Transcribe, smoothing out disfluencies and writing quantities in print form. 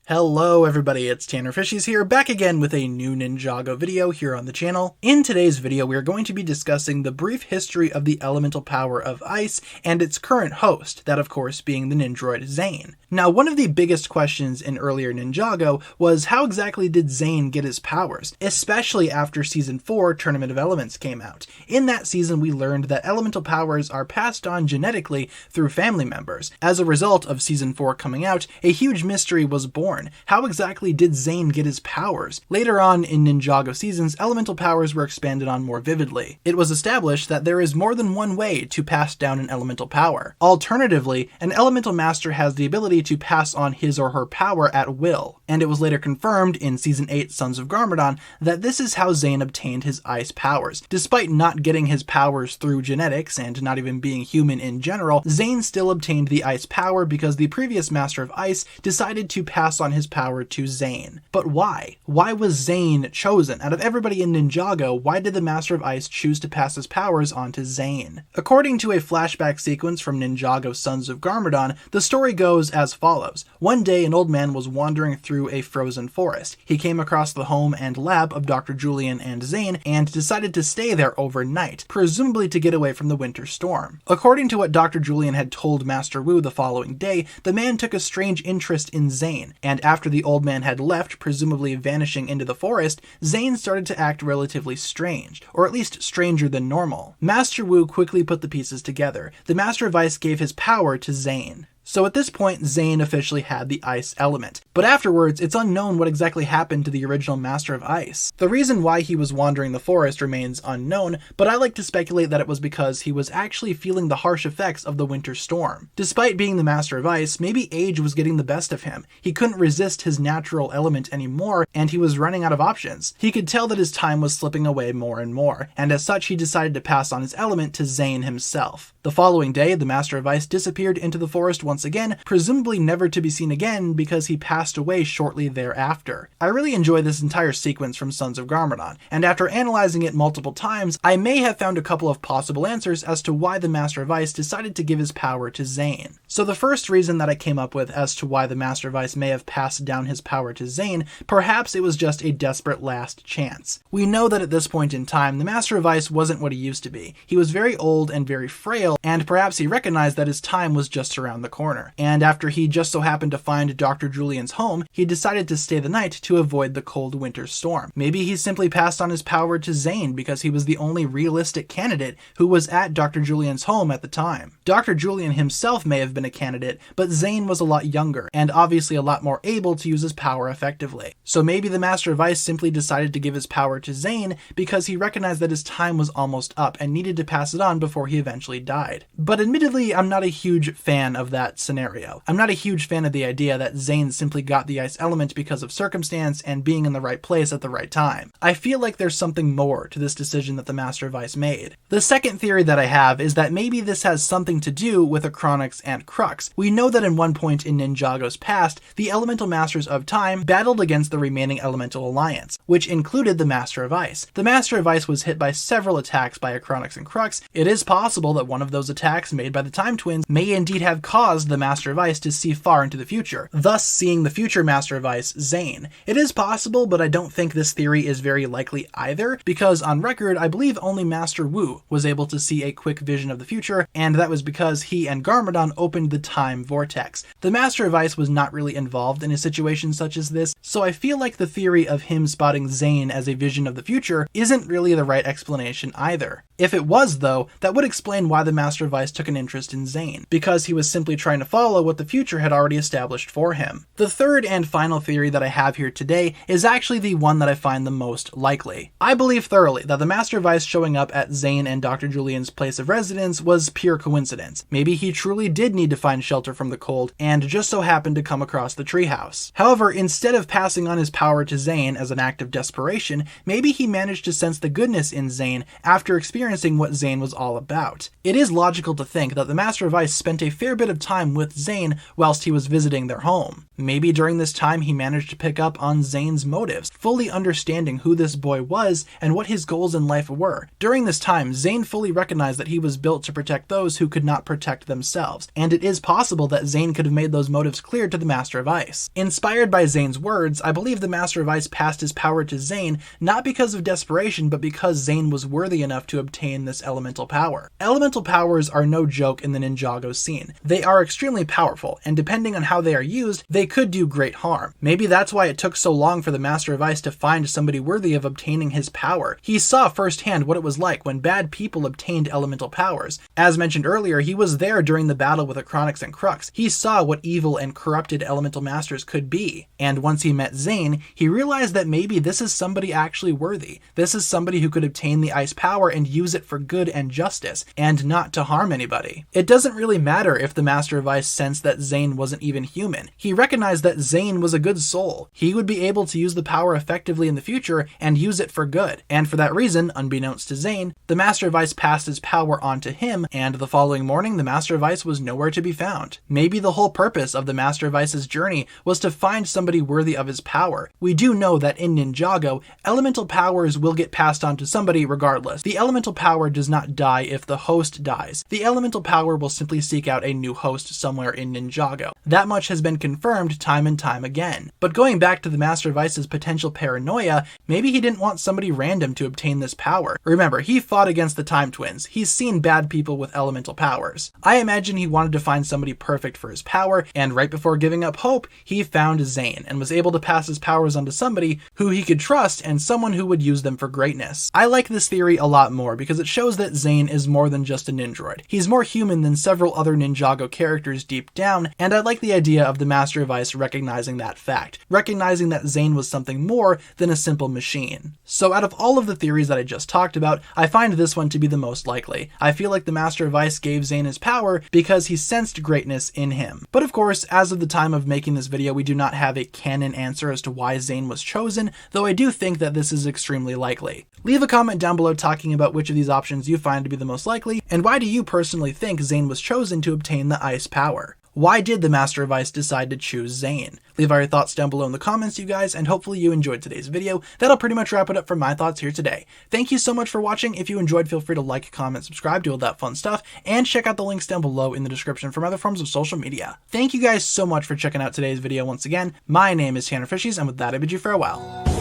Hello everybody, it's TannerFishies here, back again with a new Ninjago video here on the channel. In today's video, we are going to be discussing the brief history of the elemental power of ice and its current host, that of course being the Nindroid Zane. Now, one of the biggest questions in earlier Ninjago was how exactly did Zane get his powers, especially after Season 4 Tournament of Elements came out. In that season, we learned that elemental powers are passed on genetically through family members. As a result of Season 4 coming out, a huge mystery was born. How exactly did Zane get his powers? Later on in Ninjago seasons, elemental powers were expanded on more vividly. It was established that there is more than one way to pass down an elemental power. Alternatively, an elemental master has the ability to pass on his or her power at will, and it was later confirmed in Season 8 Sons of Garmadon that this is how Zane obtained his ice powers. Despite not getting his powers through genetics and not even being human in general, Zane still obtained the ice power because the previous Master of Ice decided to pass on his power to Zane. But why? Why was Zane chosen? Out of everybody in Ninjago, why did the Master of Ice choose to pass his powers on to Zane? According to a flashback sequence from Ninjago Sons of Garmadon, the story goes as follows. One day, an old man was wandering through a frozen forest. He came across the home and lab of Dr. Julian and Zane and decided to stay there overnight, presumably to get away from the winter storm. According to what Dr. Julian had told Master Wu the following day, the man took a strange interest in Zane, and after the old man had left, presumably vanishing into the forest, Zane started to act relatively strange, or at least stranger than normal. Master Wu quickly put the pieces together. The Master of Ice gave his power to Zane. So at this point, Zane officially had the ice element. But afterwards, it's unknown what exactly happened to the original Master of Ice. The reason why he was wandering the forest remains unknown, but I like to speculate that it was because he was actually feeling the harsh effects of the winter storm. Despite being the Master of Ice, maybe age was getting the best of him. He couldn't resist his natural element anymore, and he was running out of options. He could tell that his time was slipping away more and more, and as such he decided to pass on his element to Zane himself. The following day, the Master of Ice disappeared into the forest once again, presumably never to be seen again because he passed away shortly thereafter. I really enjoy this entire sequence from Sons of Garmadon, and after analyzing it multiple times, I may have found a couple of possible answers as to why the Master of Ice decided to give his power to Zane. So the first reason that I came up with as to why the Master of Ice may have passed down his power to Zane, perhaps it was just a desperate last chance. We know that at this point in time, the Master of Ice wasn't what he used to be. He was very old and very frail, and perhaps he recognized that his time was just around the corner. And after he just so happened to find Dr. Julian's home, he decided to stay the night to avoid the cold winter storm. Maybe he simply passed on his power to Zane because he was the only realistic candidate who was at Dr. Julian's home at the time. Dr. Julian himself may have been a candidate, but Zane was a lot younger, and obviously a lot more able to use his power effectively. So maybe the Master of Ice simply decided to give his power to Zane because he recognized that his time was almost up and needed to pass it on before he eventually died. But admittedly, I'm not a huge fan of that scenario. I'm not a huge fan of the idea that Zane simply got the ice element because of circumstance and being in the right place at the right time. I feel like there's something more to this decision that the Master of Ice made. The second theory that I have is that maybe this has something to do with Achronix and Crux. We know that in one point in Ninjago's past, the Elemental Masters of Time battled against the remaining Elemental Alliance, which included the Master of Ice. The Master of Ice was hit by several attacks by Achronix and Crux. It is possible that one of those attacks made by the Time Twins may indeed have caused the Master of Ice to see far into the future, thus seeing the future Master of Ice, Zane. It is possible, but I don't think this theory is very likely either, because on record, I believe only Master Wu was able to see a quick vision of the future, and that was because he and Garmadon opened the time vortex. The Master of Ice was not really involved in a situation such as this, so I feel like the theory of him spotting Zane as a vision of the future isn't really the right explanation either. If it was, though, that would explain why the Master of Ice took an interest in Zane, because he was simply trying to follow what the future had already established for him. The third and final theory that I have here today is actually the one that I find the most likely. I believe thoroughly that the Master of Ice showing up at Zane and Dr. Julian's place of residence was pure coincidence. Maybe he truly did need to find shelter from the cold and just so happened to come across the treehouse. However, instead of passing on his power to Zane as an act of desperation, maybe he managed to sense the goodness in Zane after experiencing experiencing what Zane was all about. It is logical to think that the Master of Ice spent a fair bit of time with Zane whilst he was visiting their home. Maybe during this time he managed to pick up on Zane's motives, fully understanding who this boy was and what his goals in life were. During this time, Zane fully recognized that he was built to protect those who could not protect themselves, and it is possible that Zane could have made those motives clear to the Master of Ice. Inspired by Zane's words, I believe the Master of Ice passed his power to Zane not because of desperation, but because Zane was worthy enough to obtain this elemental power. Elemental powers are no joke in the Ninjago scene. They are extremely powerful, and depending on how they are used, they could do great harm. Maybe that's why it took so long for the Master of Ice to find somebody worthy of obtaining his power. He saw firsthand what it was like when bad people obtained elemental powers. As mentioned earlier, he was there during the battle with Acronix and Crux. He saw what evil and corrupted elemental masters could be. And once he met Zane, he realized that maybe this is somebody actually worthy. This is somebody who could obtain the ice power and use it for good and justice, and not to harm anybody. It doesn't really matter if the Master of Ice sensed that Zane wasn't even human. He recognized that Zane was a good soul. He would be able to use the power effectively in the future and use it for good. And for that reason, unbeknownst to Zane, the Master of Ice passed his power on to him, and the following morning the Master of Ice was nowhere to be found. Maybe the whole purpose of the Master of Ice's journey was to find somebody worthy of his power. We do know that in Ninjago, elemental powers will get passed on to somebody regardless. The elemental power does not die if the host dies. The elemental power will simply seek out a new host somewhere in Ninjago. That much has been confirmed time and time again. But going back to the Master of Ice's potential paranoia, maybe he didn't want somebody random to obtain this power. Remember, he fought against the Time Twins. He's seen bad people with elemental powers. I imagine he wanted to find somebody perfect for his power, and right before giving up hope, he found Zane and was able to pass his powers on to somebody who he could trust and someone who would use them for greatness. I like this theory a lot more because it shows that Zane is more than just a Ninjroid. He's more human than several other Ninjago characters deep down, and I like the idea of the Master of Ice recognizing that fact, recognizing that Zane was something more than a simple machine. So out of all of the theories that I just talked about, I find this one to be the most likely. I feel like the Master of Ice gave Zane his power because he sensed greatness in him. But of course, as of the time of making this video, we do not have a canon answer as to why Zane was chosen, though I do think that this is extremely likely. Leave a comment down below talking about which of these options you find to be the most likely, and why do you personally think Zane was chosen to obtain the ice power? Why did the Master of Ice decide to choose Zane? Leave all your thoughts down below in the comments, you guys, and hopefully you enjoyed today's video. That'll pretty much wrap it up for my thoughts here today. Thank you so much for watching. If you enjoyed, feel free to like, comment, subscribe, do all that fun stuff, and check out the links down below in the description for other forms of social media. Thank you guys so much for checking out today's video once again. My name is TannerFishies, and with that I bid you farewell.